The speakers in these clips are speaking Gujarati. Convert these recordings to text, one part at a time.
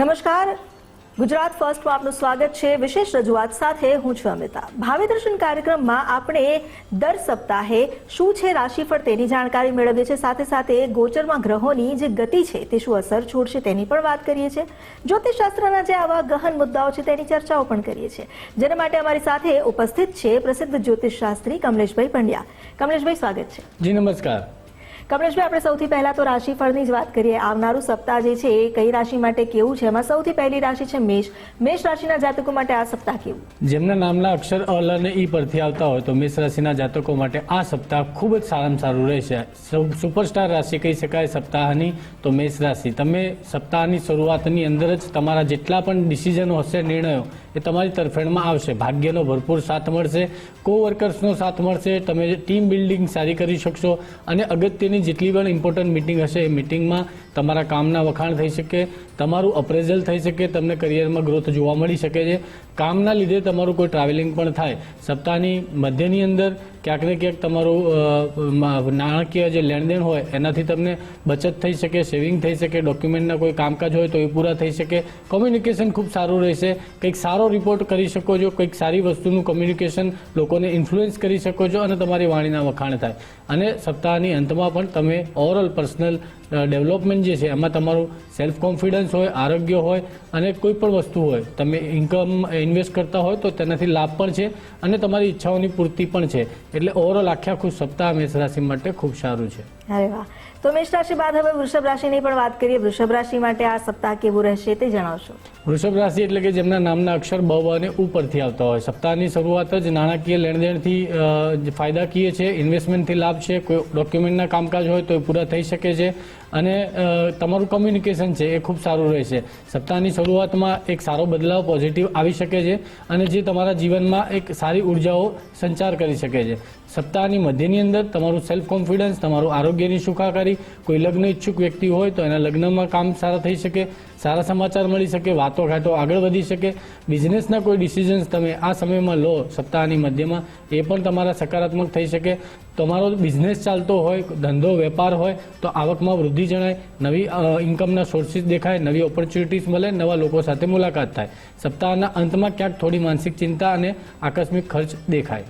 નમસ્કાર, ગુજરાત ફર્સ્ટમાં આપનું સ્વાગત છે. વિશેષ રજૂઆત સાથે હું છું અમિતા. ભાવિ દર્શન કાર્યક્રમમાં આપણે દર સપ્તાહે શું છે રાશિફળ તેની જાણકારી મેળવીએ છીએ. સાથે સાથે ગોચરમાં ગ્રહોની જે ગતિ છે તે શું અસર છોડશે તેની પણ વાત કરીએ છીએ. જ્યોતિષશાસ્ત્રના જે આવા ગહન મુદ્દાઓ છે તેની ચર્ચાઓ પણ કરીએ છીએ. જેના માટે અમારી સાથે ઉપસ્થિત છે પ્રસિદ્ધ જ્યોતિષશાસ્ત્રી કમલેશભાઈ પંડ્યા. કમલેશભાઈ, સ્વાગત છે. જી નમસ્કાર. કમલેશભાઈ, આપણે સૌથી પહેલા તો રાશિફળની જ વાત કરીએ. આવનારું સપ્તાહ જે છે એ કઈ રાશિ માટે કેવું છે? એમાં સૌથી પહેલી રાશિ છે મેષ. મેષ રાશિના જાતકો માટે આ સપ્તાહ કેવું? જેમના નામના અક્ષર અ લ અને ઈ પરથી આવતા હોય તો મેષ રાશિના જાતકો માટે આ સપ્તાહ ખૂબ જ સારામાં સારું રહેશે. સુપરસ્ટાર રાશિ કહી શકાય સપ્તાહની તો મેષ રાશિ. તમે સપ્તાહની શરૂઆતની અંદર જ તમારા જેટલા પણ ડિસિઝનો હશે, નિર્ણયો, એ તમારી તરફેણમાં આવશે. ભાગ્યનો ભરપૂર સાથ મળશે, કોવર્કર્સનો સાથ મળશે, તમે ટીમ બિલ્ડિંગ સારી કરી શકશો અને અગત્યની જેટલી પણ ઇમ્પોર્ટન્ટ મિટિંગ હશે એ મિટિંગમાં તમારા કામના વખાણ થઈ શકે, તમારું અપ્રેઝલ થઈ શકે, તમને કરિયરમાં ગ્રોથ જોવા મળી શકે છે. કામના લીધે તમારું કોઈ ટ્રાવેલિંગ પણ થાય. સપ્તાહની મધ્યની અંદર ક્યાંક ને ક્યાંક તમારું નાણાકીય જે લેણદેણ હોય એનાથી તમને બચત થઈ શકે, સેવિંગ થઈ શકે, ડોક્યુમેન્ટના કોઈ કામકાજ હોય તો એ પૂરા થઈ શકે. કોમ્યુનિકેશન ખૂબ સારું રહેશે, કંઈક સારો રિપોર્ટ કરી શકો છો, કંઈક સારી વસ્તુનું કોમ્યુનિકેશન લોકોને ઇન્ફ્લુઅન્સ કરી શકો છો અને તમારી વાણીના વખાણ થાય. અને સપ્તાહની અંતમાં પણ તમે ઓવરઓલ પર્સનલ ડેવલપમેન્ટ જે છે એમાં તમારું સેલ્ફ કોન્ફિડન્સ હોય, આરોગ્ય હોય અને કોઈ પણ વસ્તુ હોય, તમે ઇન્કમ ઇન્વેસ્ટ કરતા હોય તો તેનાથી લાભ પણ છે અને તમારી ઈચ્છાઓની પૂર્તિ પણ છે. એટલે ઓવરઓલ આખું સપ્તાહ મેષ રાશિ માટે ખૂબ સારું છે. અરે વાહ. તો મેષ રાશિ બાદ હવે વૃષભ રાશિની પણ વાત કરીએ. વૃષભ રાશિ માટે આ સપ્તાહ કેવું રહેશે તે જણાવશો. વૃષભ રાશિ એટલે કે જેમના નામના અક્ષર બ અને ઉપરથી આવતા હોય. સપ્તાહની શરૂઆત જ નાણાકીય લેણદેણથી ફાયદાકીય છે, ઇન્વેસ્ટમેન્ટથી લાભ છે, કોઈ ડોક્યુમેન્ટના કામકાજ હોય તો એ પૂરા થઈ શકે છે અને તમારું કોમ્યુનિકેશન છે એ ખૂબ સારું રહેશે. સપ્તાહની શરૂઆતમાં એક સારો બદલાવ પોઝિટિવ આવી શકે છે અને જે તમારા જીવનમાં એક સારી ઉર્જાઓ સંચાર કરી શકે છે. સપ્તાહની મધ્યની અંદર તમારું સેલ્ફ કોન્ફિડન્સ, તમારું આરોગ્યની સુખાકારી, કોઈ લગ્ન ઈચ્છુક વ્યક્તિ હોય તો એના લગ્નમાં કામ સારા થઈ શકે, સારા સમાચાર મળી શકે, વાતો ઘાટો આગળ વધી શકે. બિઝનેસના કોઈ ડિસિઝન્સ તમે આ સમયમાં લો સપ્તાહની મધ્યમાં એ પણ તમારા સકારાત્મક થઈ શકે. તમારો બિઝનેસ ચાલતો હોય, ધંધો વેપાર હોય તો આવકમાં વૃદ્ધિ જણાય, નવી ઇન્કમના સોર્સિસ દેખાય, નવી ઓપોર્ચ્યુનિટીઝ મળે, નવા લોકો સાથે મુલાકાત થાય. સપ્તાહના અંતમાં ક્યાંક થોડી માનસિક ચિંતા અને આકસ્મિક ખર્ચ દેખાય.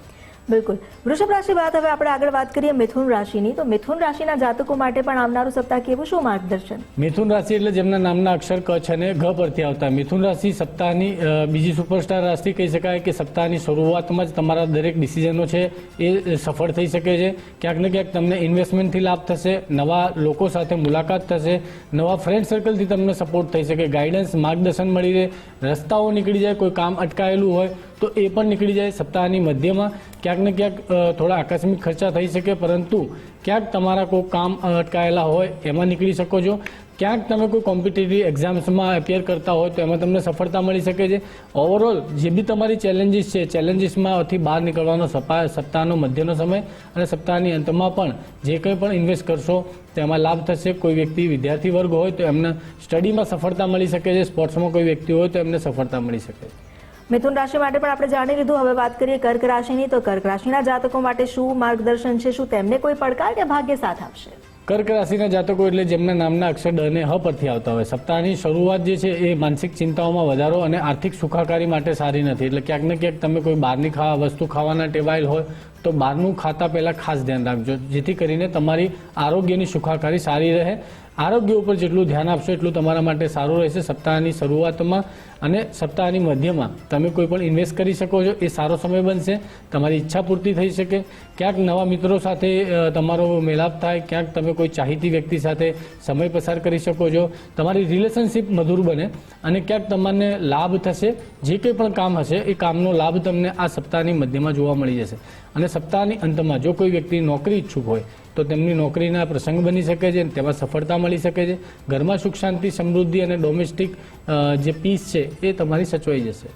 બિલકુલ. વૃષભ રાશિ બાદ હવે આપણે આગળ વાત કરીએ મિથુન રાશિની. તો મિથુન રાશિના જાતકો માટે પણ આવનારું સપ્તાહ કેવું, શું માર્ગદર્શન? મિથુન રાશિ એટલે જેમના નામના અક્ષર ક છે અને ઘ પરથી આવતા. મિથુન રાશિ સપ્તાહની બીજી સુપરસ્ટાર રાશિ કહી શકાય કે સપ્તાહની શરૂઆતમાં જ તમારા દરેક ડિસિઝનો છે એ સફળ થઈ શકે છે. ક્યાંક ને ક્યાંક તમને ઇન્વેસ્ટમેન્ટથી લાભ થશે, નવા લોકો સાથે મુલાકાત થશે, નવા ફ્રેન્ડ સર્કલથી તમને સપોર્ટ થઈ શકે, ગાઈડન્સ, માર્ગદર્શન મળી રહે, રસ્તાઓ નીકળી જાય, કોઈ કામ અટકાયેલું હોય તો એ પણ નીકળી જાય. સપ્તાહની મધ્યમાં ક્યાંક ને ક્યાંક થોડા આકસ્મિક ખર્ચા થઈ શકે, પરંતુ ક્યાંક તમારા કોઈ કામ અટકાયેલા હોય એમાં નીકળી શકો છો. ક્યાંક તમે કોઈ કોમ્પિટિટિવ એક્ઝામ્સમાં એપિયર કરતા હોય તો એમાં તમને સફળતા મળી શકે છે. ઓવરઓલ જે બી તમારી ચેલેન્જીસ છે, ચેલેન્જીસમાંથી બહાર નીકળવાનો સપ્તાહનો મધ્યનો સમય અને સપ્તાહની અંતમાં પણ જે કંઈ પણ ઇન્વેસ્ટ કરશો તેમાં લાભ થશે. કોઈ વ્યક્તિ વિદ્યાર્થી વર્ગ હોય તો એમને સ્ટડીમાં સફળતા મળી શકે છે, સ્પોર્ટ્સમાં કોઈ વ્યક્તિ હોય તો એમને સફળતા મળી શકે છે. મિથુન રાશિ માટે પણ આપણે જાણી લીધું. હવે વાત કરીએ કર્ક રાશિની. તો કર્ક રાશિના જાતકો માટે શું માર્ગદર્શન છે? શું તેમને કોઈ પડકાર કે ભાગ્ય સાથ આપશે? કર્ક રાશિના જાતકો એટલે જેમના નામના અક્ષર ડ અને હ પરથી આવતા હોય. સપ્તાહની શરૂઆત જે છે એ માનસિક ચિંતાઓમાં વધારો અને આર્થિક સુખાકારી માટે સારી નથી. એટલે ક્યાંક ને ક્યાંક તમે કોઈ બહારની વસ્તુ ખાવાના ટેવાયેલ હોય તો બહારનું ખાતા પહેલાં ખાસ ધ્યાન રાખજો, જેથી કરીને તમારી આરોગ્યની સુખાકારી સારી રહે. આરોગ્ય ઉપર જેટલું ધ્યાન આપશો એટલું તમારા માટે સારું રહેશે. સપ્તાહની શરૂઆતમાં અને સપ્તાહની મધ્યમાં તમે કોઈ પણ ઇન્વેસ્ટ કરી શકો છો, એ સારો સમય બનશે. તમારી ઈચ્છા પૂર્તિ થઈ શકે, ક્યાંક નવા મિત્રો સાથે તમારો મેલાપ થાય, ક્યાંક તમે કોઈ ચાહીતી વ્યક્તિ સાથે સમય પસાર કરી શકો છો, તમારી રિલેશનશિપ મધુર બને અને ક્યાંક તમને લાભ થશે. જે કંઈ પણ કામ હશે એ કામનો લાભ તમને આ સપ્તાહની મધ્યમાં જોવા મળી જશે. અને સપ્તાહની અંતમાં જો કોઈ વ્યક્તિ નોકરી ઈચ્છુક હોય તો તેમની નોકરીના પ્રસંગ બની શકે છે, તેમાં સફળતા મળી શકે છે. ઘરમાં સુખ શાંતિ, સમૃદ્ધિ અને ડોમેસ્ટિક જે પીસ છે એ તમારી સચવાઈ જશે.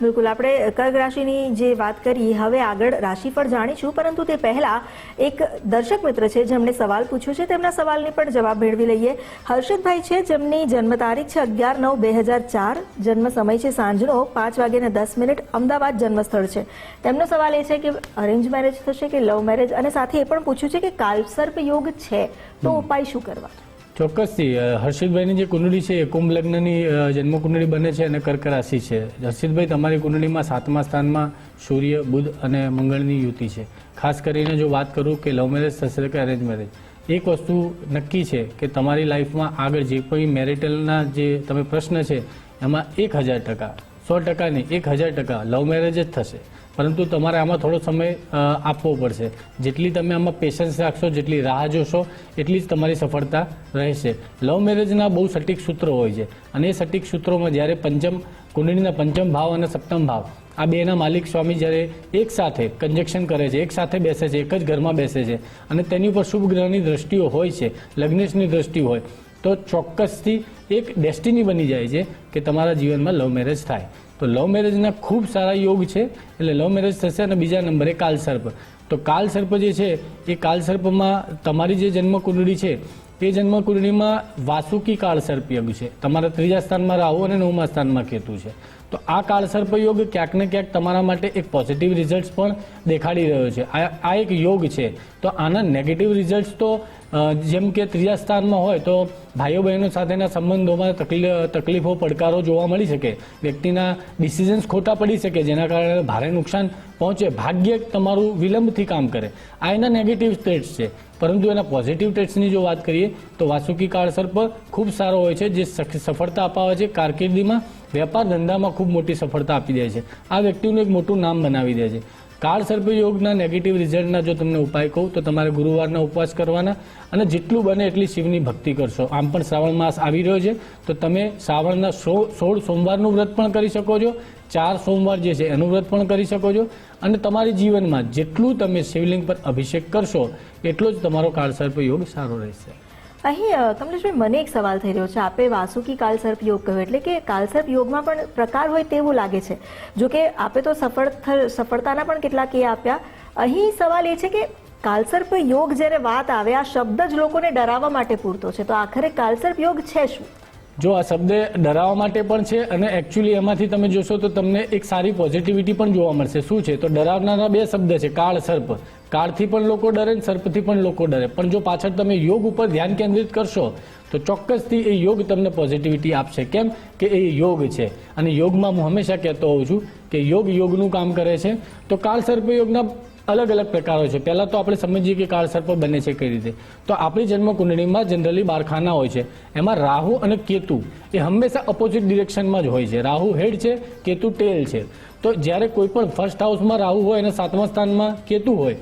બિલકુલ. આપણે કર્ક રાશિની જે વાત કરી, હવે આગળ રાશિફળ જાણીશું, પરંતુ તે પહેલા એક દર્શક મિત્ર છે જેમણે સવાલ પૂછ્યો છે, તેમના સવાલની પણ જવાબ મેળવી લઈએ. હર્ષિતભાઈ છે જેમની જન્મ તારીખ છે 11/9/2004, જન્મ સમય છે સાંજનો 5:10. અમદાવાદ જન્મસ્થળ છે. તેમનો સવાલ એ છે કે અરેન્જ મેરેજ થશે કે લવ મેરેજ, અને સાથે એ પણ પૂછ્યું છે કે કાલસર્પ યોગ છે તો ઉપાય શું કરવા? ચોક્કસથી હર્ષિતભાઈની જે કુંડળી છે એ કુંભ લગ્નની જન્મ કુંડળી બને છે અને કર્ક રાશિ છે. હર્ષિતભાઈ, તમારી કુંડળીમાં 7મા સ્થાનમાં સૂર્ય, બુધ અને મંગળની યુતિ છે. ખાસ કરીને જો વાત કરું કે લવ મેરેજ થશે કે અરેન્જ મેરેજ, એક વસ્તુ નક્કી છે કે તમારી લાઈફમાં આગળ જે કોઈ મેરિટલના જે તમે પ્રશ્ન છે એમાં 1000%, 100% નહીં, 1000% લવ મેરેજ જ થશે. પરંતુ તમારે આમાં થોડો સમય આપવો પડશે. જેટલી તમે આમાં પેશન્સ રાખશો, જેટલી રાહ જોશો, એટલી જ તમારી સફળતા રહેશે. લવ મેરેજના બહુ સટીક સૂત્રો હોય છે અને એ સટીક સૂત્રોમાં જ્યારે કુંડળીના પંચમ ભાવ અને સપ્તમ ભાવ આ બેના માલિક સ્વામી જ્યારે એક સાથે કન્જક્શન કરે છે, એક સાથે બેસે છે, એક જ ઘરમાં બેસે છે અને તેની ઉપર શુભ ગ્રહની દ્રષ્ટિઓ હોય છે, લગ્નેશની દ્રષ્ટિ હોય, તો ચોક્કસથી એક ડેસ્ટિની બની જાય છે કે તમારા જીવનમાં લવ મેરેજ થાય. તો લવ મેરેજના ખૂબ સારા યોગ છે, એટલે લવ મેરેજ થશે. અને બીજા નંબરે કાલસર્પ. તો કાલસર્પ જે છે એ કાલસર્પમાં તમારી જે જન્મ કુંડળી છે એ જન્મ કુંડળીમાં વાસુકી કાળસર્પ યોગ છે. તમારા 3જા સ્થાનમાં રાહુ અને 9મા સ્થાનમાં કેતુ છે. તો આ કાળસર્પ યોગ ક્યાંક ને ક્યાંક તમારા માટે એક પોઝિટિવ રિઝલ્ટ પણ દેખાડી રહ્યો છે. આ એક યોગ છે. તો આના નેગેટિવ રિઝલ્ટ તો જેમ કે 3જા સ્થાનમાં હોય તો ભાઈઓ બહેનો સાથેના સંબંધોમાં તકલીફો, પડકારો જોવા મળી શકે. વ્યક્તિના ડિસિઝન્સ ખોટા પડી શકે, જેના કારણે ભારે નુકસાન પહોંચે. ભાગ્ય તમારું વિલંબથી કામ કરે. આ એના નેગેટિવ સ્ટેટ્સ છે. પરંતુ એના પોઝિટિવ સ્ટેટ્સની જો વાત કરીએ તો વાસુકી કાળસર્પ ખૂબ સારો હોય છે, જે સફળતા અપાવે છે. કારકિર્દીમાં, વેપાર ધંધામાં ખૂબ મોટી સફળતા આપી દે છે. આ વ્યક્તિનું એક મોટું નામ બનાવી દે છે. કાળસર્પ યોગના નેગેટિવ રિઝલ્ટના જો તમને ઉપાય કહું તો તમારે ગુરુવારના ઉપવાસ કરવાના અને જેટલું બને એટલી શિવની ભક્તિ કરશો. આમ પણ શ્રાવણ માસ આવી રહ્યો છે તો તમે શ્રાવણના 16 સોમવારનું વ્રત પણ કરી શકો છો, 4 સોમવાર જે છે એનું વ્રત પણ કરી શકો છો. અને તમારી જીવનમાં જેટલું તમે શિવલિંગ પર અભિષેક કરશો એટલો જ તમારો કાળસર્પ યોગ સારો રહેશે. અહીં કમલેશભાઈ, મને એક સવાલ થઈ રહ્યો છે. આપે વાસુકી કાલસર્પ યોગ કહ્યું એટલે કે કાલસર્પ યોગમાં પણ પ્રકાર હોય તેવું લાગે છે. જો કે આપે તો સફળતાના પણ કેટલાક એ આપ્યા. અહીં સવાલ એ છે કે કાલસર્પ યોગ જ્યારે વાત આવે, આ શબ્દ જ લોકોને ડરાવવા માટે પૂરતો છે, તો આખરે કાલસર્પ યોગ છે શું? જો આ શબ્દ ડરાવવા માટે પણ છે અને એકચ્યુઅલી એમાંથી તમે જોશો તો તમને એક સારી પોઝિટિવિટી પણ જોવા મળશે. શું છે? તો ડરાવનારા 2 શબ્દ છે, કાળ, સર્પ. કાળથી પણ લોકો ડરે, સર્પથી પણ લોકો ડરે. પણ જો પાછળ તમે યોગ ઉપર ધ્યાન કેન્દ્રિત કરશો તો ચોક્કસથી એ યોગ તમને પોઝિટિવિટી આપશે. કેમ કે એ યોગ છે. અને યોગમાં હું હંમેશા કહેતો હોઉં છું કે યોગ યોગનું કામ કરે છે. તો કાળસર્પ યોગના અલગ અલગ પ્રકારો છે. પહેલાં તો આપણે સમજીએ કે કાળસર્પ બને છે કઈ રીતે. તો આપણી જન્મ કુંડળીમાં જનરલી 12 ખાના હોય છે. એમાં રાહુ અને કેતુ એ હંમેશા અપોઝિટ ડિરેક્શનમાં જ હોય છે. રાહુ હેડ છે, કેતુ ટેલ છે. તો જ્યારે કોઈ પણ ફર્સ્ટ હાઉસમાં રાહુ હોય અને 7મા સ્થાનમાં કેતુ હોય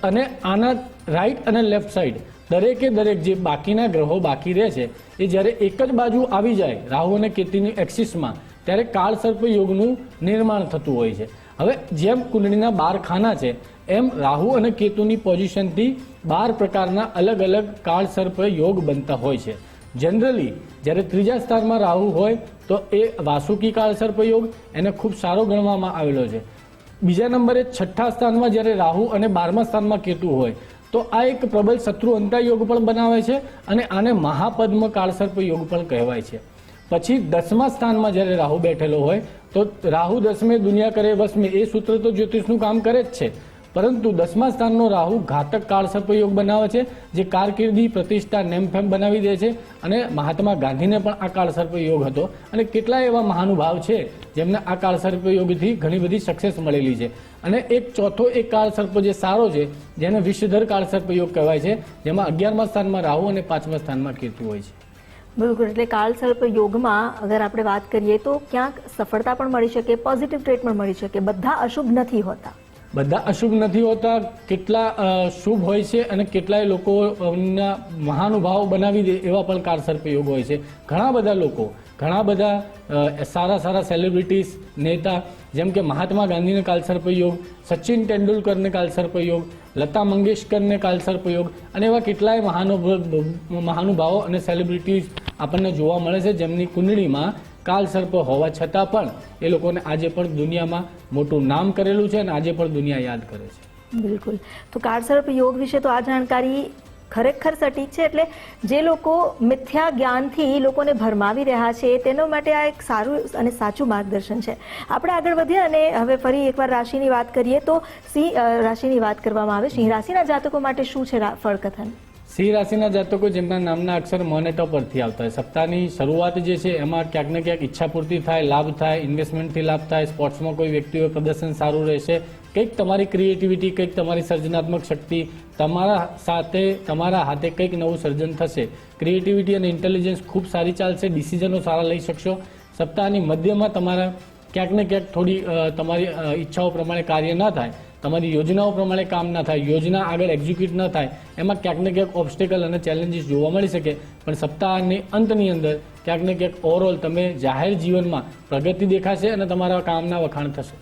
અને આના રાઈટ અને લેફ્ટ સાઈડ દરેકે દરેક જે બાકીના ગ્રહો બાકી રહે છે એ જ્યારે એક જ બાજુ આવી જાય રાહુ અને કેતુની એક્સિસમાં, ત્યારે કાળસર્પ યોગનું નિર્માણ થતું હોય છે. હવે જેમ કુંડળીના 12 ખાના છે એમ રાહુ અને કેતુની પોઝિશનથી 12 પ્રકારના અલગ અલગ કાળસર્પ યોગ બનતા હોય છે. જનરલી જ્યારે 3જા સ્થાનમાં રાહુ હોય તો એ વાસુકી કાળસર્પ યોગ એને ખૂબ સારો ગણવામાં આવેલો છે. બીજા નંબરે 6થા સ્થાનમાં જ્યારે રાહુ અને 12મા સ્થાનમાં કેતુ હોય તો આ એક પ્રબળ શત્રુ અંતા યોગ પણ બનાવે છે અને આને મહાપદ્મ કાળસર્પ યોગ પણ કહેવાય છે. પછી 10મા સ્થાનમાં જ્યારે રાહુ બેઠેલો હોય તો રાહુ 10મે દુનિયા કરે વસમે, એ સૂત્ર તો જ્યોતિષનું કામ કરે જ છે. પરંતુ 10મા સ્થાનનો રાહુ ઘાતક કાળસર્પ યોગ બનાવે છે, જે કારકિર્દી, પ્રતિષ્ઠા, નેમફેમ બનાવી દે છે. અને મહાત્મા ગાંધીને પણ આ કાળસર્પ યોગ હતો અને કેટલાય એવા મહાનુભાવ છે જેમને આ કાળસર્પ યોગથી ઘણી બધી સક્સેસ મળેલી છે. અને એક ચોથો એક કાળસર્પ જે સારો છે જેને વિષધર કાળસર્પ યોગ કહેવાય છે, જેમાં 11મા સ્થાનમાં રાહુ અને 5મા સ્થાનમાં કેતુ હોય છે. બિલકુલ. એટલે કાળસર્પ યોગમાં અગર આપણે વાત કરીએ તો ક્યાંક સફળતા પણ મળી શકે, પોઝિટિવ ટ્રેટ પણ મળી શકે. બધા અશુભ નથી હોતા. બધા અશુભ નથી હોતા. કેટલા શુભ હોય છે અને કેટલાય લોકોના મહાનુભાવ બનાવી દે એવા પણ કાળસર્પ યોગ હોય છે. ઘણા બધા લોકો, ઘણા બધા સારા સેલિબ્રિટીઝ, નેતા, જેમ કે મહાત્મા ગાંધીને કાળસર્પ યોગ, સચિન તેંડુલકરને કાળસર્પ યોગ, લતા મંગેશકરને કાળસર્પ યોગ અને એવા કેટલાય મહાનુભાવો અને સેલિબ્રિટીઝ આપણને જોવા મળે છે જેમની કુંડળીમાં કાળસર્પ હોવા છતાં પણ એ લોકોને આજે પણ દુનિયામાં મોટું નામ કરેલું છે અને આજે પણ દુનિયા યાદ કરે છે. બિલકુલ. તો કાળસર્પ યોગ વિશે તો આ જાણકારી ખરેખર સટીક છે. એટલે જે લોકો મિથ્યા જ્ઞાનથી લોકોને ભરમાવી રહ્યા છે તેનો માટે આ એક સારું અને સાચું માર્ગદર્શન છે. આપણે આગળ વધીએ અને હવે ફરી એકવાર રાશિની વાત કરીએ તો સિંહ રાશિની વાત કરવામાં આવે. સિંહ રાશિના જાતકો માટે શું છે ફળકથન? સિંહ રાશિના જાતકો જેમના નામના અક્ષર મ અને ટ પરથી આવતા હોય, સપ્તાહની શરૂઆત જે છે એમાં ક્યાંક ને ક્યાંક ઈચ્છા પૂર્તિ થાય, લાભ થાય, ઇન્વેસ્ટમેન્ટથી લાભ થાય, સ્પોર્ટ્સમાં કોઈ વ્યક્તિઓ પ્રદર્શન સારું રહેશે, કંઈક તમારી ક્રિએટિવિટી, કંઈક તમારી સર્જનાત્મક શક્તિ, તમારા હાથે કંઈક નવું સર્જન થશે. ક્રિએટિવિટી અને ઇન્ટેલિજન્સ ખૂબ સારી ચાલશે, ડિસિઝનો સારા લઈ શકશો. સપ્તાહની મધ્યમાં તમારા ક્યાંક ને ક્યાંક થોડી તમારી ઈચ્છાઓ પ્રમાણે કાર્ય ન થાય, તમારી યોજનાઓ પ્રમાણે કામ ના થાય, યોજના આગળ એક્ઝિક્યુટ ન થાય, એમાં ક્યાંક ને ક્યાંક ઓબ્સ્ટેકલ અને ચેલેન્જીસ જોવા મળી શકે. પણ સપ્તાહની અંતની અંદર ક્યાંક ને ક્યાંક ઓવરઓલ તમે જાહેર જીવનમાં પ્રગતિ દેખાશે અને તમારા કામના વખાણ થશે.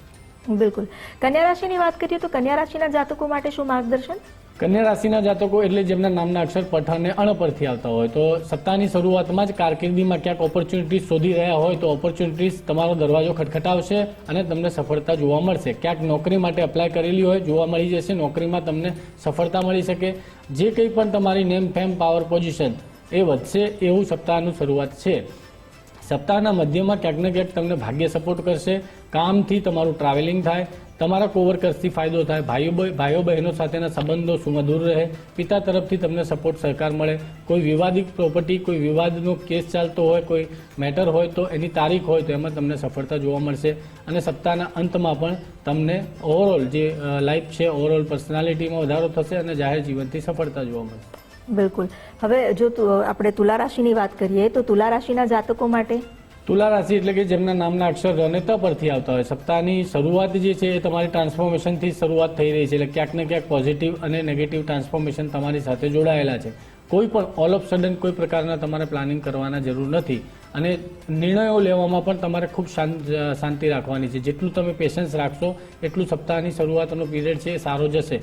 બિલકુલ. કન્યા રાશિની વાત કરીએ તો કન્યા રાશિના જાતકો માટે શું માર્ગદર્શન? કન્યા રાશિના જાતકો એટલે જેમના નામના અક્ષર પઠ અને અણ પરથી આવતા હોય, તો સપ્તાહની શરૂઆતમાં જ કારકિર્દીમાં ક્યાંક ઓપોર્ચ્યુનિટીઝ શોધી રહ્યા હોય તો ઓપોર્ચ્યુનિટીઝ તમારો દરવાજો ખટખટાવશે અને તમને સફળતા જોવા મળશે. ક્યાંક નોકરી માટે એપ્લાય કરેલી હોય જોવા મળી જશે, નોકરીમાં તમને સફળતા મળી શકે. જે કંઈ પણ તમારી નેમ, ફેમ, પાવર, પોઝિશન એ વધશે એવું સપ્તાહનું શરૂઆત છે. સપ્તાહના મધ્યમાં ક્યાંક ને ક્યાંક તમને ભાગ્ય સપોર્ટ કરશે, કામથી તમારું ટ્રાવેલિંગ થાય, તમારા કોવર્કર્સથી ફાયદો થાય, ભાઈઓ બહેનો સાથેના સંબંધો સુમધુર રહે, પિતા તરફથી તમને સપોર્ટ સહકાર મળે, કોઈ વિવાદિત પ્રોપર્ટી, કોઈ વિવાદનો કેસ ચાલતો હોય, કોઈ મેટર હોય તો એની તારીખ હોય તો એમાં તમને સફળતા જોવા મળશે. અને સપ્તાહના અંતમાં પણ તમને ઓવરઓલ જે લાઈફ છે, ઓવરઓલ પર્સનાલિટીમાં વધારો થશે અને જાહેર જીવનથી સફળતા જોવા મળશે. બિલકુલ. હવે જો આપણે તુલા રાશિની વાત કરીએ તો તુલા રાશિના જાતકો માટે તુલા રાશિ એટલે કે જેમના નામના અક્ષર ર અને ત પરથી આવતા હોય, સપ્તાહની શરૂઆત જે છે એ તમારી ટ્રાન્સફોર્મેશનથી શરૂઆત થઈ રહી છે. એટલે ક્યાંક ને ક્યાંક પોઝિટિવ અને નેગેટિવ ટ્રાન્સફોર્મેશન તમારી સાથે જોડાયેલા છે. કોઈ પણ ઓલ ઓફ સડન કોઈ પ્રકારના તમારે પ્લાનિંગ કરવાના જરૂર નથી અને નિર્ણયો લેવામાં પણ તમારે ખૂબ શાંતિ રાખવાની છે. જેટલું તમે પેશન્સ રાખશો એટલું સપ્તાહની શરૂઆતનો પીરિયડ છે એ સારો જશે.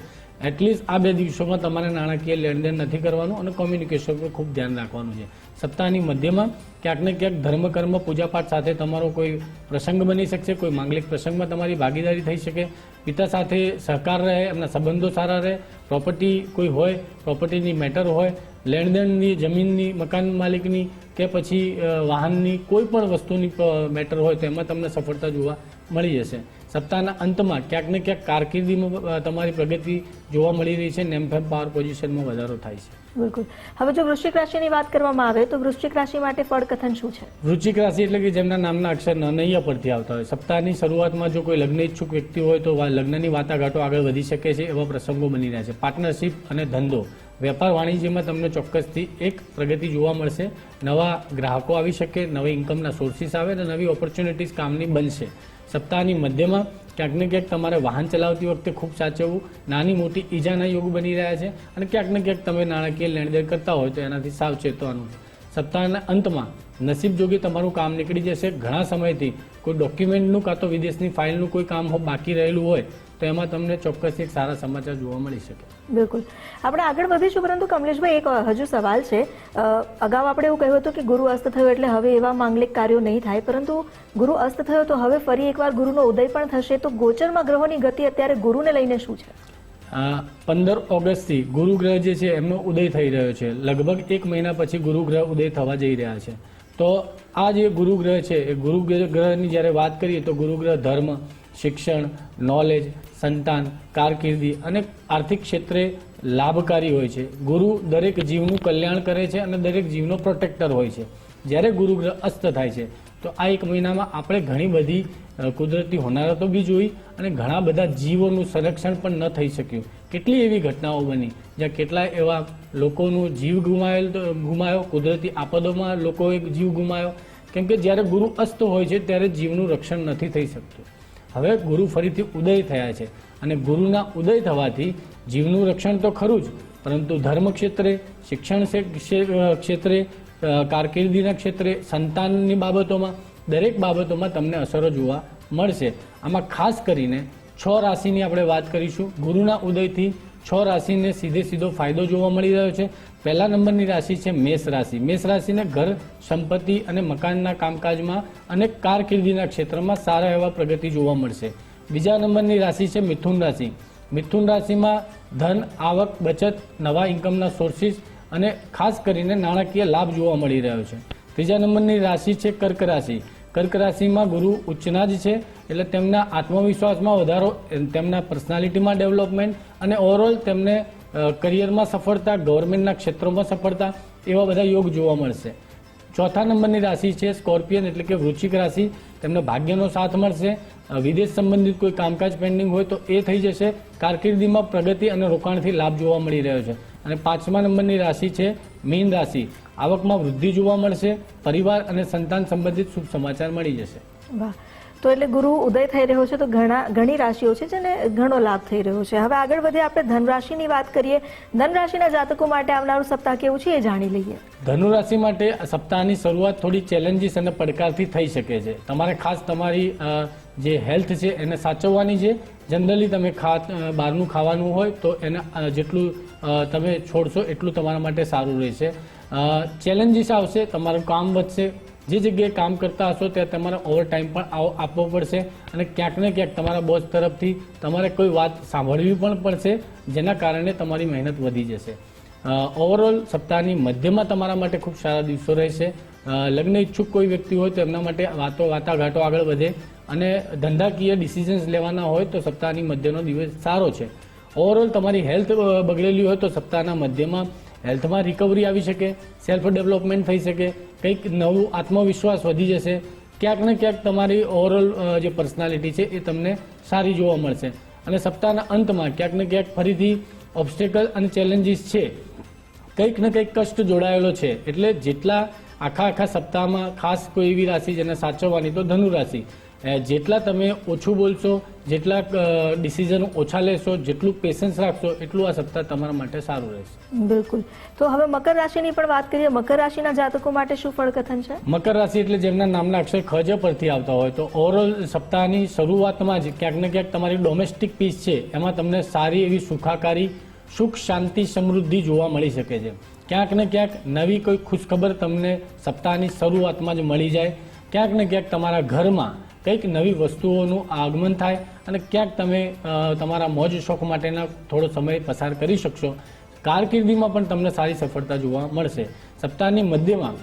એટલીસ્ટ આ 2 દિવસોમાં તમારે નાણાકીય લેણદેણ નથી કરવાનું અને કોમ્યુનિકેશન પર ખૂબ ધ્યાન રાખવાનું છે. સપ્તાહની મધ્યમાં ક્યાંક ને ક્યાંક ધર્મ, કર્મ, પૂજાપાઠ સાથે તમારો કોઈ પ્રસંગ બની શકશે, કોઈ માંગલિક પ્રસંગમાં તમારી ભાગીદારી થઈ શકે, પિતા સાથે સહકાર રહે, એમના સંબંધો સારા રહે, પ્રોપર્ટી કોઈ હોય, પ્રોપર્ટીની મેટર હોય, લેણદેણની, જમીનની, મકાન માલિકની કે પછી વાહનની કોઈ પણ વસ્તુની મેટર હોય તો એમાં તમને સફળતા જોવા મળી જશે. સપ્તાહના અંતમાં ક્યાંક ને ક્યાંક કારકિર્દીમાં તમારી પ્રગતિ જોવા મળી રહી છે, નેમ, ફેમ, પાવર, પોઝિશનમાં વધારો થાય છે. બિલકુલ. હવે જો વૃશ્ચિક રાશિની વાત કરવામાં આવે તો વૃશ્ચિક રાશિ માટે ફળ કથન શું છે? વૃશ્ચિક રાશિ એટલે કે જેમના નામના અક્ષર ન અને ય પરથી આવતા હોય, સપ્તાહની શરૂઆતમાં જો કોઈ લગ્ન ઈચ્છુક વ્યક્તિ હોય તો લગ્નની વાટાઘાટો આગળ વધી શકે છે એવા પ્રસંગો બની રહ્યા છે. પાર્ટનરશિપ અને ધંધો, વેપાર, વાણિજ્યમાં તમને ચોક્કસથી એક પ્રગતિ જોવા મળશે. નવા ગ્રાહકો આવી શકે, નવી ઇન્કમના સોર્સિસ આવે અને નવી ઓપોર્ચ્યુનિટીઝ કામની બનશે. સપ્તાહની મધ્યમાં ક્યાંક ને ક્યાંક તમારે વાહન ચલાવતી વખતે ખૂબ સાચવવું, નાની મોટી ઈજાના યોગ બની રહ્યા છે અને ક્યાંક ને ક્યાંક તમે નાણાકીય લેણદેણ કરતા હોય તો એનાથી સાવચેતવાનું છે. સપ્તાહના અંતમાં નસીબ જોગે તમારું કામ નીકળી જશે. ઘણા સમયથી કોઈ ડોક્યુમેન્ટનું કાં તો વિદેશની ફાઇલનું કોઈ કામ બાકી રહેલું હોય તો એમાં તમને ચોક્કસ એક સારા સમાચાર જોવા મળી શકે. બિલકુલ. આપણે આગળ વધીશું, પરંતુ કમલેશભાઈ એક હજુ સવાલ છે. અગાઉ આપણે એવું કહ્યું હતું કે ગુરુ અસ્ત થયો એટલે હવે એવા માંગલિક કાર્યો નહીં થાય, પરંતુ ગુરુ અસ્ત થયો તો હવે ફરી એકવાર ગુરુનો ઉદય પણ થશે. તો ગોચરમાં ગ્રહોની ગતિ અત્યારે ગુરુને લઈને શું છે? 15 ઓગસ્ટથી ગુરુ ગ્રહ જે છે એમનો ઉદય થઈ રહ્યો છે. લગભગ 1 મહિના પછી ગુરુ ગ્રહ ઉદય થવા જઈ રહ્યા છે. તો આ જે ગુરુ ગ્રહ છે એ ગુરુ ગ્રહની જ્યારે વાત કરીએ તો ગુરુ ગ્રહ ધર્મ, શિક્ષણ, નોલેજ, સંતાન, કારકિર્દી અને આર્થિક ક્ષેત્રે લાભકારી હોય છે. ગુરુ દરેક જીવનું કલ્યાણ કરે છે અને દરેક જીવનો પ્રોટેક્ટર હોય છે. જ્યારે ગુરુ ગ્રહ અસ્ત થાય છે તો આ 1 મહિનામાં આપણે ઘણી બધી કુદરતી હોનારતો બી જોઈ અને ઘણા બધા જીવોનું સંરક્ષણ પણ ન થઈ શક્યું. કેટલી એવી ઘટનાઓ બની જ્યાં કેટલાય એવા લોકોનું જીવ ગુમાયો, કુદરતી આપદોમાં લોકોએ જીવ ગુમાયો. કેમ કે જ્યારે ગુરુ અસ્ત હોય છે ત્યારે જીવનું રક્ષણ નથી થઈ શકતું. હવે ગુરુ ફરીથી ઉદય થયા છે અને ગુરુના ઉદય થવાથી જીવનું રક્ષણ તો ખરું જ, પરંતુ ધર્મ ક્ષેત્રે, શિક્ષણ ક્ષેત્રે, કારકિર્દીના ક્ષેત્રે, સંતાનની બાબતોમાં, દરેક બાબતોમાં તમને અસરો જોવા મળશે. આમાં ખાસ કરીને 6 રાશિની આપણે વાત કરીશું. ગુરુના ઉદયથી 6 રાશિને સીધો ફાયદો જોવા મળી રહ્યો છે. પહેલા નંબરની રાશિ છે મેષ રાશિ. મેષ રાશિને ઘર, સંપત્તિ અને મકાનના કામકાજમાં અને કારકિર્દીના ક્ષેત્રમાં સારા એવા પ્રગતિ જોવા મળશે. બીજા નંબરની રાશિ છે મિથુન રાશિ. મિથુન રાશિમાં ધન, આવક, બચત, નવા ઇન્કમના સોર્સિસ અને ખાસ કરીને નાણાકીય લાભ જોવા મળી રહ્યો છે. ત્રીજા નંબરની રાશિ છે કર્ક રાશિ. કર્ક રાશિમાં ગુરુ ઉચ્ચના જ છે, એટલે તેમના આત્મવિશ્વાસમાં વધારો, તેમના પર્સનાલિટીમાં ડેવલપમેન્ટ અને ઓવરઓલ તેમને કરિયરમાં સફળતા, ગવર્મેન્ટના ક્ષેત્રોમાં સફળતા, એવા બધા યોગ જોવા મળશે. ચોથા નંબરની રાશિ છે સ્કોર્પિયન એટલે કે વૃશ્ચિક રાશિ. તેમને ભાગ્યનો સાથ મળશે. વિદેશ સંબંધિત કોઈ કામકાજ પેન્ડિંગ હોય તો એ થઈ જશે. કારકિર્દીમાં પ્રગતિ અને રોકાણથી લાભ જોવા મળી રહ્યો છે. અને પાંચમા નંબરની રાશિ છે મીન રાશિ. આવકમાં વૃદ્ધિ જોવા મળશે. પરિવાર અને સંતાન સંબંધિત શુભ સમાચાર મળી જશે. વાહ, તો એટલે ગુરુ ઉદય થઈ રહ્યો છે તો ઘણી રાશિઓ છે જેને ઘણો લાભ થઈ રહ્યો છે. હવે આગળ વધીએ, આપણે ધન રાશિની વાત કરીએ. ધન રાશિના જાતકો માટે આવનારું સપ્તાહ કેવું છે એ જાણી લઈએ. ધનુ રાશિ માટે સપ્તાહની શરૂઆત થોડી ચેલેન્જીસ અને પડકારથી થઈ શકે છે. તમારે ખાસ તમારી જે હેલ્થ છે એને સાચવવાની છે. જનરલી તમે બહારનું ખાવાનું હોય તો એને જેટલું તમે છોડશો એટલું તમારા માટે સારું રહેશે. ચેલેન્જીસ આવશે, તમારું કામ વધશે. જે જગ્યાએ કામ કરતા હશો ત્યાં તમારે ઓવર ટાઈમ પણ આપવો પડશે અને ક્યાંક ને ક્યાંક તમારા બોસ તરફથી તમારે કોઈ વાત સાંભળવી પણ પડશે, જેના કારણે તમારી મહેનત વધી જશે. ઓવરઓલ સપ્તાહની મધ્યમાં તમારા માટે ખૂબ સારા દિવસો રહેશે. લગ્ન ઈચ્છુક કોઈ વ્યક્તિ હોય તો એમના માટે વાટાઘાટો આગળ વધે અને ધંધાકીય ડિસિઝન્સ લેવાના હોય તો સપ્તાહની મધ્યનો દિવસ સારો છે. ઓવરઓલ તમારી હેલ્થ બગડેલી હોય તો સપ્તાહના મધ્યમાં હેલ્થમાં રિકવરી આવી શકે, સેલ્ફ ડેવલપમેન્ટ થઈ શકે, કંઈક નવું આત્મવિશ્વાસ વધી જશે. ક્યાંક ને ક્યાંક તમારી ઓવરઓલ જે પર્સનાલિટી છે એ તમને સારી જોવા મળશે. અને સપ્તાહના અંતમાં ક્યાંક ને ક્યાંક ફરીથી ઓબ્સ્ટેકલ અને ચેલેન્જીસ છે, કંઈક ને કંઈક કષ્ટ જોડાયેલો છે. એટલે જેટલા આખા સપ્તાહમાં ખાસ કોઈ એવી રાશિ જેને સાચવવાની તો ધનુ રાશિ. જેટલા તમે ઓછું બોલશો, જેટલા ડિસિઝન ઓછા લેશો, જેટલું પેશન્સ રાખશો એટલું આ સપ્તાહ તમારા માટે સારું રહેશે. બિલકુલ. તો હવે મકર રાશિની પણ વાત કરીએ. મકર રાશિના જાતકો માટે શું ફળકથન છે? મકર રાશિ એટલે જેમના નામના અક્ષર ખ જ પરથી આવતા હોય તો ઓવરઓલ સપ્તાહની શરૂઆતમાં જ ક્યાંક ને ક્યાંક તમારી ડોમેસ્ટિક પીસ છે એમાં તમને સારી એવી સુખાકારી, સુખ, શાંતિ, સમૃદ્ધિ જોવા મળી શકે છે. ક્યાંક ને ક્યાંક નવી કોઈ ખુશખબર તમને સપ્તાહની શરૂઆતમાં જ મળી જાય. ક્યાંક ને ક્યાંક તમારા ઘરમાં કંઈક નવી વસ્તુઓનું આગમન થાય અને ક્યાંક તમે તમારા મોજ શોખ માટેના થોડો સમય પસાર કરી શકશો. કારકિર્દીમાં પણ તમને સારી સફળતા જોવા મળશે. સપ્તાહની મધ્યમાં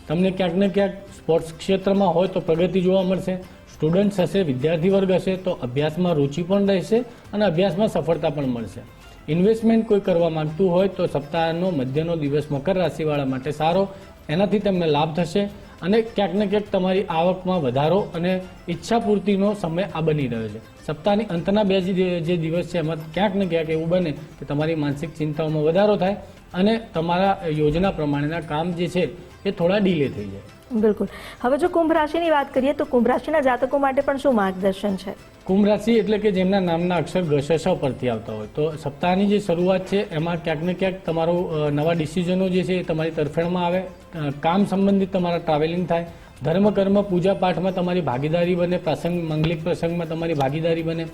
તમને ક્યાંક ને ક્યાંક સ્પોર્ટ્સ ક્ષેત્રમાં હોય તો પ્રગતિ જોવા મળશે. સ્ટુડન્ટ્સ હશે, વિદ્યાર્થી વર્ગ હશે તો અભ્યાસમાં રુચિ પણ રહેશે અને અભ્યાસમાં સફળતા પણ મળશે. ઇન્વેસ્ટમેન્ટ કોઈ કરવા માંગતું હોય તો સપ્તાહનો મધ્યનો દિવસ મકર રાશિવાળા માટે સારો. એનાથી તમને લાભ થશે અને ક્યાંક ને ક્યાંક તમારી આવકમાં વધારો અને ઈચ્છા પૂર્તિનો સમય આ બની રહ્યો છે. સપ્તાહની અંતના બે જે દિવસ છે એમાં ક્યાંક ને ક્યાંક એવું બને કે તમારી માનસિક ચિંતાઓમાં વધારો થાય અને તમારા યોજના પ્રમાણેના કામ જે છે એ થોડા ડીલે થઈ જાય. બિલકુલ. હવે જો કુંભ રાશિની વાત કરીએ તો કુંભ રાશિના જાતકો માટે પણ શું માર્ગદર્શન છે? કુંભ રાશિ એટલે કે જેમના નામના અક્ષર ગ પરથી આવતા હોય તો સપ્તાહની જે શરૂઆત છે એમાં ક્યાંક ને ક્યાંક તમારું નવા ડિસિઝનો જે છે એ તમારી તરફેણમાં આવે. કામ સંબંધિત તમારા ટ્રાવેલિંગ થાય. ધર્મ, કર્મ, પૂજા પાઠમાં તમારી ભાગીદારી બને. માંગલિક પ્રસંગમાં તમારી ભાગીદારી બને.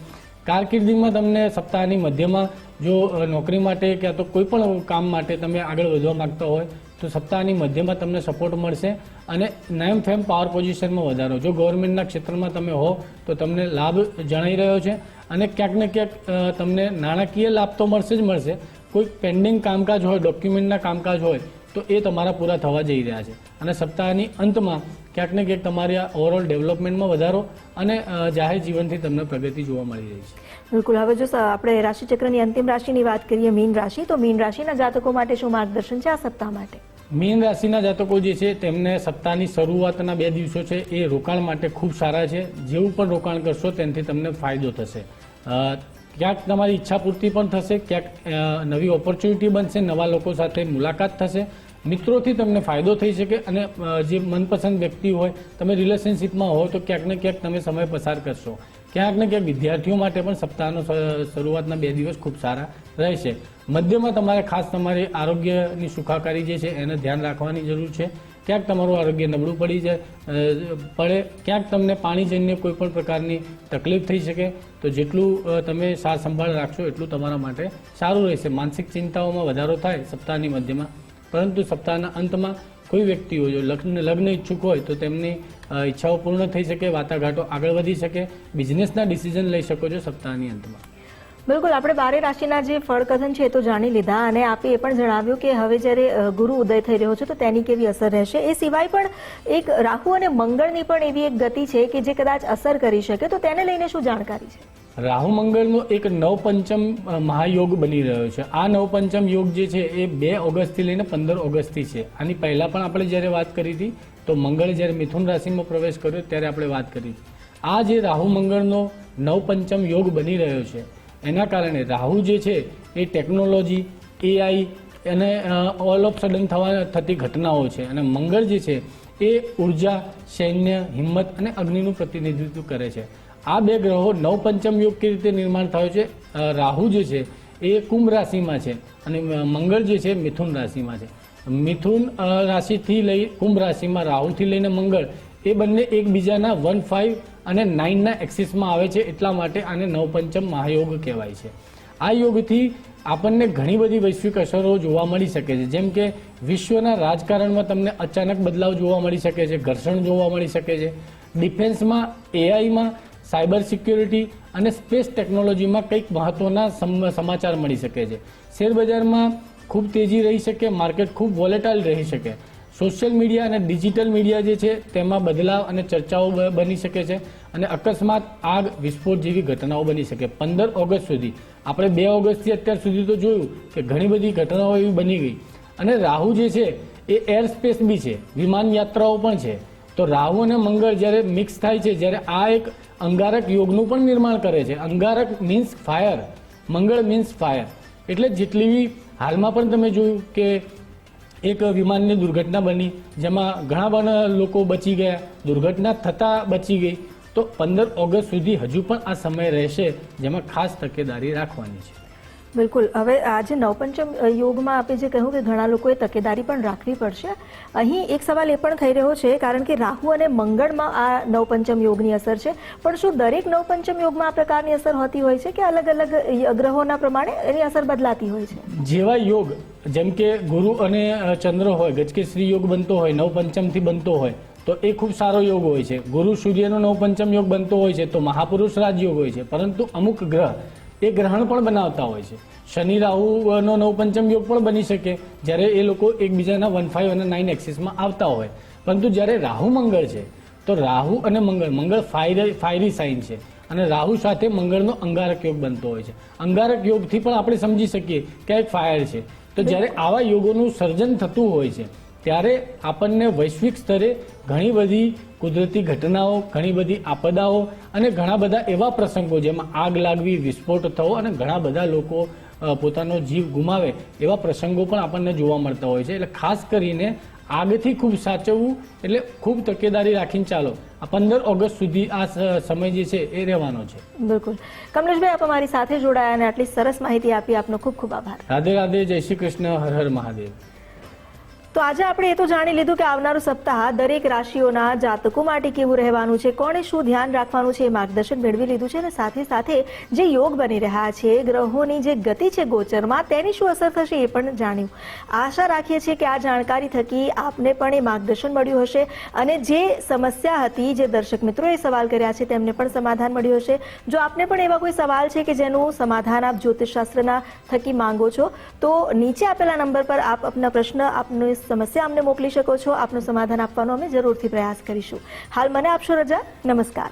કારકિર્દીમાં તમને સપ્તાહની મધ્યમાં જો નોકરી માટે ક્યાં તો કોઈ પણ કામ માટે તમે આગળ વધવા માંગતા હોય તો સપ્તાહની મધ્યમાં તમને સપોર્ટ મળશે અને નેમ ફેમ પાવર પોઝિશનમાં વધારો. જો ગવર્મેન્ટના ક્ષેત્રમાં તમે હો તો તમને લાભ જણાઈ રહ્યો છે અને ક્યાંક ને ક્યાંક તમને નાણાકીય લાભ તો મળશે જ મળશે. કોઈ પેન્ડિંગ કામકાજ હોય, ડોક્યુમેન્ટના કામકાજ હોય તો એ તમારા પૂરા થવા જઈ રહ્યા છે. અને સપ્તાહની અંતમાં ક્યાંક ને ક્યાંક તમારી ઓવરઓલ ડેવલપમેન્ટમાં વધારો અને જાહેર જીવનથી તમને પ્રગતિ જોવા મળી રહી છે. બિલકુલ. હવે જો આપણે રાશિચક્રની અંતિમ રાશિની વાત કરીએ, મીન રાશિ, તો મીન રાશિના જાતકો માટે શું માર્ગદર્શન છે આ સપ્તાહ માટે? મીન રાશિના જાતકો જે છે તેમને સપ્તાહની શરૂઆતના 2 દિવસો છે એ રોકાણ માટે ખૂબ સારા છે. જેવું પણ રોકાણ કરશો તેનાથી તમને ફાયદો થશે. ક્યાંક તમારી ઈચ્છા પૂર્તિ પણ થશે, ક્યાંક નવી ઓપોર્ચ્યુનિટી બનશે, નવા લોકો સાથે મુલાકાત થશે, મિત્રોથી તમને ફાયદો થઈ શકે અને જે મનપસંદ વ્યક્તિ હોય, તમે રિલેશનશિપમાં હો તો ક્યાંક ને ક્યાંક તમે સમય પસાર કરશો. ક્યાંક ને ક્યાંક વિદ્યાર્થીઓ માટે પણ સપ્તાહનો શરૂઆતના 2 દિવસ ખૂબ સારા રહેશે. મધ્યમાં તમારે ખાસ તમારી આરોગ્યની સુખાકારી જે છે એને ધ્યાન રાખવાની જરૂર છે. ક્યાંક તમારું આરોગ્ય નબળું પડે, ક્યાંક તમને પાણીજન્ય કોઈ પણ પ્રકારની તકલીફ થઈ શકે તો જેટલું તમે સાર સંભાળ રાખશો એટલું તમારા માટે સારું રહેશે. માનસિક ચિંતાઓમાં વધારો થાય સપ્તાહની મધ્યમાં, પરંતુ સપ્તાહના અંતમાં કોઈ વ્યક્તિઓ જો લગ્ન ઈચ્છુક હોય તો તેમની ઈચ્છાઓ પૂર્ણ થઈ શકે, વાટાઘાટો આગળ વધી શકે, બિઝનેસના ડિસિઝન લઈ શકો છો સપ્તાહની અંતમાં. બિલકુલ, આપણે 12 રાશિના જે ફળકથન છે એ તો જાણી લીધા અને આપે એ પણ જણાવ્યું કે હવે જ્યારે ગુરુ ઉદય થઈ રહ્યો છે તો તેની કેવી અસર રહેશે. એ સિવાય પણ એક રાહુ અને મંગળની પણ એવી એક ગતિ છે કે જે કદાચ અસર કરી શકે, તો તેને લઈને શું જાણકારી છે? રાહુ મંગળનો એક નવપંચમ મહાયોગ બની રહ્યો છે. આ નવપંચમ યોગ જે છે એ 2 ઓગસ્ટથી લઈને 15 ઓગસ્ટથી છે. આની પહેલા પણ આપણે જ્યારે વાત કરી હતી તો મંગળે જ્યારે મિથુન રાશિમાં પ્રવેશ કર્યો ત્યારે આપણે વાત કરી હતી. આ જે રાહુ મંગળનો નવપંચમ યોગ બની રહ્યો છે એના કારણે રાહુ જે છે એ ટેકનોલોજી, એઆઈ અને ઓલ ઓફ સડન થતી ઘટનાઓ છે, અને મંગળ જે છે એ ઉર્જા, સૈન્ય, હિંમત અને અગ્નિનું પ્રતિનિધિત્વ કરે છે. આ 2 ગ્રહો નવપંચમ યોગ કેવી રીતે નિર્માણ થયો છે? રાહુ જે છે એ કુંભ રાશિમાં છે અને મંગળ જે છે મિથુન રાશિમાં છે. મિથુન રાશિથી લઈ કુંભ રાશિમાં રાહુથી લઈને મંગળ એ બંને એકબીજાના 1, 5 અને 9ના એક્સિસમાં આવે છે, એટલા માટે આને નવપંચમ મહાયોગ કહેવાય છે. આ યોગથી આપણને ઘણી બધી વૈશ્વિક અસરો જોવા મળી શકે છે, જેમ કે વિશ્વના રાજકારણમાં તમને અચાનક બદલાવ જોવા મળી શકે છે, ઘર્ષણ જોવા મળી શકે છે, ડિફેન્સમાં, એઆઈમાં, સાયબર સિક્યોરિટી અને સ્પેસ ટેકનોલોજીમાં કંઈક મહત્વના સમાચાર મળી શકે છે. શેરબજારમાં ખૂબ તેજી રહી શકે, માર્કેટ ખૂબ વોલેટાઇલ રહી શકે. સોશિયલ મીડિયા અને ડિજિટલ મીડિયા જે છે તેમાં બદલાવ અને ચર્ચાઓ બની શકે છે, અને અકસ્માત, આગ, વિસ્ફોટ જેવી ઘટનાઓ બની શકે. 15 ઓગસ્ટ સુધી, આપણે 2 ઓગસ્ટથી અત્યાર સુધી તો જોયું કે ઘણી બધી ઘટનાઓ એવી બની ગઈ. અને રાહુ જે છે એ એર સ્પેસ બી છે, વિમાન યાત્રાઓ પણ છે. તો રાહુ અને મંગળ જ્યારે મિક્સ થાય છે, જ્યારે આ એક અંગારક યોગનું પણ નિર્માણ કરે છે. અંગારક મીન્સ ફાયર, મંગળ મીન્સ ફાયર. એટલે જેટલી હાલમાં પણ તમે જોયું કે એક વિમાનની દુર્ઘટના બની જેમાં ઘણા બધા લોકો બચી ગયા, દુર્ઘટના થતાં બચી ગઈ. તો 15 ઓગસ્ટ સુધી હજુ પણ આ સમય રહેશે જેમાં ખાસ તકેદારી રાખવાની છે. બિલકુલ. હવે આજે નવપંચમ યોગમાં આપે જે કહ્યું કે ઘણા લોકોએ તકેદારી પણ રાખવી પડશે. અહીં એક સવાલ એ પણ થઈ રહ્યો છે, કારણ કે રાહુ અને મંગળમાં આ નવપંચમ યોગની અસર છે, પણ શું દરેક નવપંચમ યોગમાં આ પ્રકારની અસર હોતી હોય છે કે અલગ અલગ ગ્રહોના પ્રમાણે એની અસર બદલાતી હોય છે? જેવા યોગ, જેમ કે ગુરુ અને ચંદ્ર હોય, ગજકેસરી યોગ બનતો હોય, નવપંચમથી બનતો હોય તો એ ખૂબ સારો યોગ હોય છે. ગુરુ સૂર્યનો નવપંચમ યોગ બનતો હોય છે તો મહાપુરુષ રાજયોગ હોય છે. પરંતુ અમુક ગ્રહ એ ગ્રહણ પણ બનાવતા હોય છે. શનિ રાહુનો નવપંચમ યોગ પણ બની શકે જ્યારે એ લોકો એકબીજાના 1, 5 અને 9 એક્સિસમાં આવતા હોય. પરંતુ જ્યારે રાહુ મંગળ છે તો રાહુ અને મંગળ ફાયરી સાઇન છે, અને રાહુ સાથે મંગળનો અંગારક યોગ બનતો હોય છે. અંગારક યોગથી પણ આપણે સમજી શકીએ કે એક ફાયર છે. તો જ્યારે આવા યોગોનું સર્જન થતું હોય છે ત્યારે આપણને વૈશ્વિક સ્તરે ઘણી બધી કુદરતી ઘટનાઓ, ઘણી બધી આપદાઓ અને ઘણા બધા એવા પ્રસંગો જેમાં આગ લાગવી, વિસ્ફોટ થવો અને ઘણા બધા લોકો પોતાનો જીવ ગુમાવે એવા પ્રસંગો પણ આપણને જોવા મળતા હોય છે. એટલે ખાસ કરીને આગથી ખૂબ સાચવવું, એટલે ખૂબ તકેદારી રાખીને ચાલો. આ 15 ઓગસ્ટ સુધી આ સમય જે છે એ રહેવાનો છે. બિલકુલ. કમલેશભાઈ, આપ અમારી સાથે જોડાયા અને આટલી સરસ માહિતી આપી, આપનો ખૂબ ખૂબ આભાર. રાધે રાધે, જય શ્રી કૃષ્ણ, હર હર મહાદેવ. તો આજે આપણે એ તો જાણી લીધું કે આવનારું સપ્તાહ દરેક રાશિઓના જાતકો માટે કેવું રહેવાનું છે, કોણે શું ધ્યાન રાખવાનું છે એ માર્ગદર્શન મેળવી લીધું છે, અને સાથે સાથે જે યોગ બની રહ્યા છે, ગ્રહોની જે ગતિ છે ગોચરમાં, તેની શું અસર થશે એ પણ જાણ્યું. આશા રાખીએ છીએ કે આ જાણકારી થકી આપને પણ એ માર્ગદર્શન મળ્યું હશે, અને જે સમસ્યા હતી, જે દર્શક મિત્રોએ સવાલ કર્યા છે તેમને પણ સમાધાન મળ્યું હશે. જો આપને પણ એવા કોઈ સવાલ છે કે જેનું સમાધાન આપ જ્યોતિષશાસ્ત્રના થકી માંગો છો તો નીચે આપેલા નંબર પર આપ આપના પ્રશ્ન, આપનો સમસ્યા અમને મોકલી શકો છો. આપનું સમાધાન આપવાનો અમે જરૂરથી પ્રયાસ કરીશું. હાલ મને આપશો રજા. નમસ્કાર.